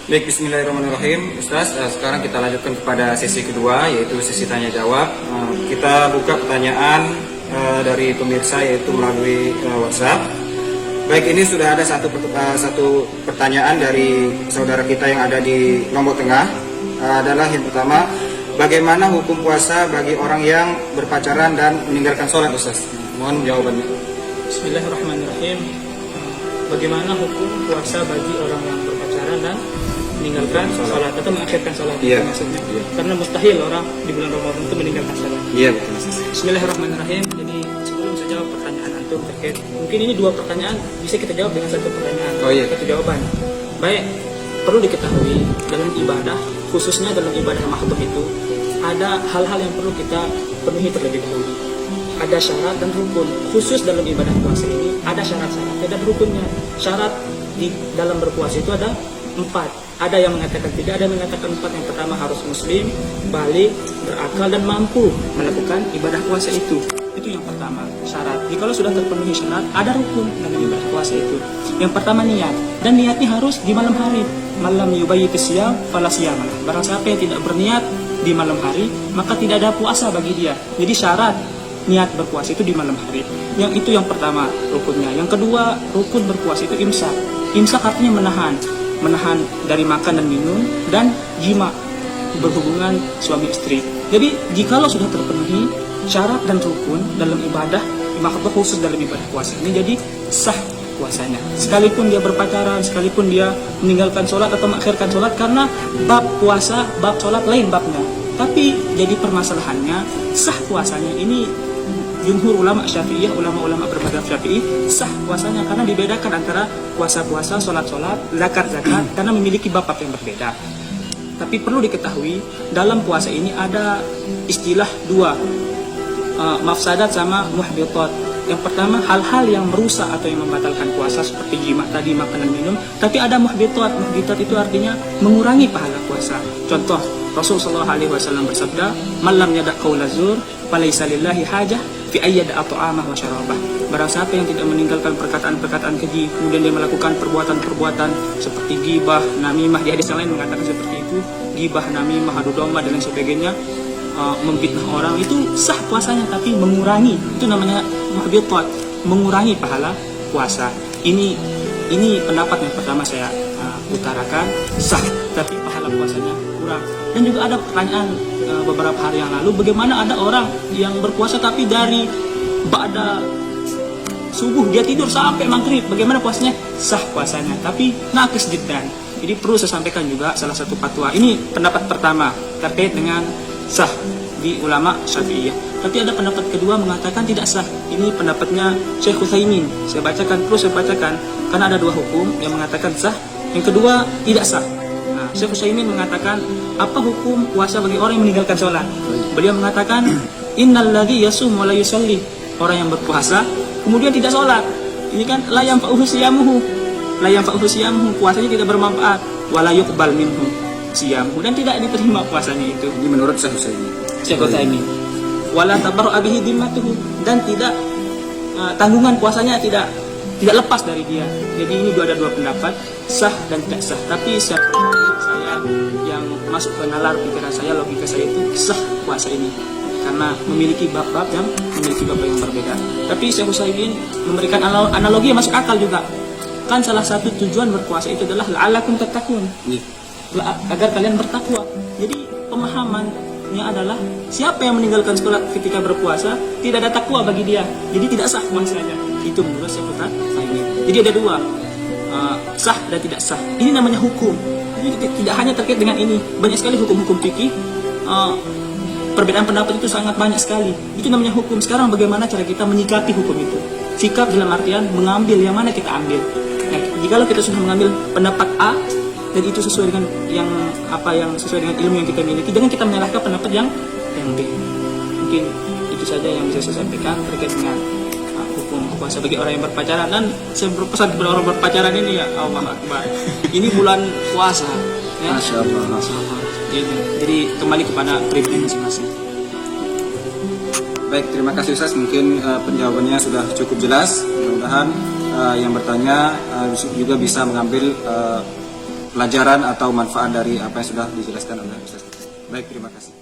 Baik, bismillahirrahmanirrahim. Ustaz, sekarang kita lanjutkan kepada sesi kedua, yaitu sesi tanya jawab. Kita buka pertanyaan dari pemirsa, yaitu melalui WhatsApp. Baik, ini sudah ada satu pertanyaan dari saudara kita yang ada di Lombok Tengah. Adalah yang pertama, bagaimana hukum puasa bagi orang yang berpacaran dan meninggalkan sholat, Ustaz? Mohon jawabannya. Bismillahirrahmanirrahim. Bagaimana hukum puasa bagi orang yang berpacaran dan meninggalkan sholat atau mengakhirkan sholat? Iya, maksudnya. iya. Karena mustahil orang di bulan Ramadan itu meninggalkan sholat. Iya, betul, Ustaz. Bismillahirrahmanirrahim. Jadi sebelum saya jawab pertanyaan antum terkait, mungkin ini dua pertanyaan bisa kita jawab dengan satu pertanyaan. Oh, iya. Satu jawaban. Baik, perlu diketahui dalam ibadah, khususnya dalam ibadah makhluk itu, ada hal-hal yang perlu kita penuhi terlebih dahulu. Ada syarat dan rukun. Khusus dalam ibadah puasa ini ada syarat-syaratnya dan rukunnya. Syarat di dalam berpuasa itu ada 4. Ada yang mengatakan 3, ada yang mengatakan 4. Yang pertama harus muslim, balik, berakal dan mampu melakukan ibadah puasa itu. Itu yang pertama, syarat. Jika sudah terpenuhi syarat, ada rukun dalam ibadah puasa itu. Yang pertama niat, dan niatnya harus di malam hari. Malam yubayyit siyam fala siyamalah. Barang siapa yang tidak berniat di malam hari, maka tidak ada puasa bagi dia. Jadi syarat niat berpuasa itu di malam hari. Yang itu yang pertama rukunnya. Yang kedua, rukun berpuasa itu imsak. Imsak artinya menahan dari makan dan minum dan jima, berhubungan suami istri. Jadi jikalau sudah terpenuhi syarat dan rukun dalam ibadah, maka khusus dalam ibadah puasa ini jadi sah puasanya. Sekalipun dia berpacaran, sekalipun dia meninggalkan sholat atau mengakhirkan sholat, karena bab puasa, bab sholat lain babnya. Tapi jadi permasalahannya sah puasanya ini. Jumhur ulama Syafi'iyah, ulama-ulama bermadzhab Syafi'i, sah puasanya karena dibedakan antara puasa-puasa, sholat-sholat, zakat-zakat, karena memiliki bab yang berbeda. Tapi perlu diketahui dalam puasa ini ada istilah dua, mafsadat sama muhbitat. Yang pertama hal-hal yang merusak atau yang membatalkan puasa seperti jima tadi, makan dan minum. Tapi ada muhbitat. Muhbitat itu artinya mengurangi pahala puasa. Contoh, Rasulullah SAW bersabda, "Man lam yada' qaula zur, falaysa lillahi hajah fi ayyada at'amah wa syarabah." Barang siapa yang tidak meninggalkan perkataan-perkataan keji, kemudian dia melakukan perbuatan-perbuatan seperti gibah, namimah, di hadis yang lain mengatakan seperti itu, gibah, namimah, adu domba dan lain sebagainya, memfitnah orang, itu sah puasanya tapi mengurangi, itu namanya muhbitat, mengurangi pahala puasa. Ini pendapat yang pertama saya utarakan, sah tapi pahala puasanya kurang. Dan juga ada pertanyaan beberapa hari yang lalu, bagaimana ada orang yang berpuasa tapi dari ba'da subuh dia tidur sampai maghrib, bagaimana puasanya? Sah puasanya tapi nakis jiddan. Jadi perlu saya sampaikan juga salah satu fatwa. Ini pendapat pertama terkait dengan sah di ulama Syafi'iyah. Tapi ada pendapat kedua mengatakan tidak sah. Ini pendapatnya Syekh Utsaimin. Saya bacakan, karena ada dua hukum yang mengatakan sah, yang kedua tidak sah. Nah, Syekh Utsaimin mengatakan, apa hukum puasa bagi orang yang meninggalkan sholat? Beliau mengatakan, innalladzi yasum wa la yusalli. Orang yang berpuasa kemudian tidak sholat, ini kan la yanfa'uhu siyamuhu. La yanfa'uhu siyamuhu, puasanya tidak bermanfaat. Wa la yuqbal minhu siyamuhu, dan tidak diterima puasanya itu. Ini menurut Syekh Utsaimin. Syekh Utsaimin. Wala tabarra bihi dhimmatuhu, dan tidak tanggungan puasanya tidak lepas dari dia. Jadi ini ada dua pendapat, sah dan tidak sah. Tapi saya yang masuk ke nalar pikiran saya, logika saya itu sah puasa ini karena memiliki bab-bab yang berbeda. Tapi Syekh Utsaimin memberikan analogi yang masuk akal juga. Kan salah satu tujuan berpuasa itu adalah la'allakum tattaqun, agar kalian bertakwa. Jadi pemahamannya adalah siapa yang meninggalkan sholat ketika berpuasa tidak ada takwa bagi dia, jadi tidak sah puasanya. Itu menurut Syekh Utsaimin. Jadi ada dua, sah dan tidak sah. Ini namanya hukum. Jadi tidak hanya terkait dengan ini, banyak sekali hukum-hukum fikih. Perbedaan pendapat itu sangat banyak sekali. Itu namanya hukum. Sekarang bagaimana cara kita menyikapi hukum itu? Sikap dalam artian mengambil yang mana kita ambil. Nah, jikalau kita sudah mengambil pendapat A dan itu sesuai dengan yang sesuai dengan ilmu yang kita miliki, jangan kita menyalahkan pendapat yang B. Mungkin itu saja yang bisa saya sampaikan terkait dengan hukum puasa bagi orang yang berpacaran. Dan saya berpesan kepada orang berpacaran ini, ya Allah Akbar, ini bulan puasa ya. Masya Allah. Jadi kembali kepada pribadi masing-masing. Baik, terima kasih Ustaz. Mungkin penjawabannya sudah cukup jelas. Mudah-mudahan yang bertanya juga bisa mengambil pelajaran atau manfaat dari apa yang sudah dijelaskan oleh Ustaz. Baik, terima kasih.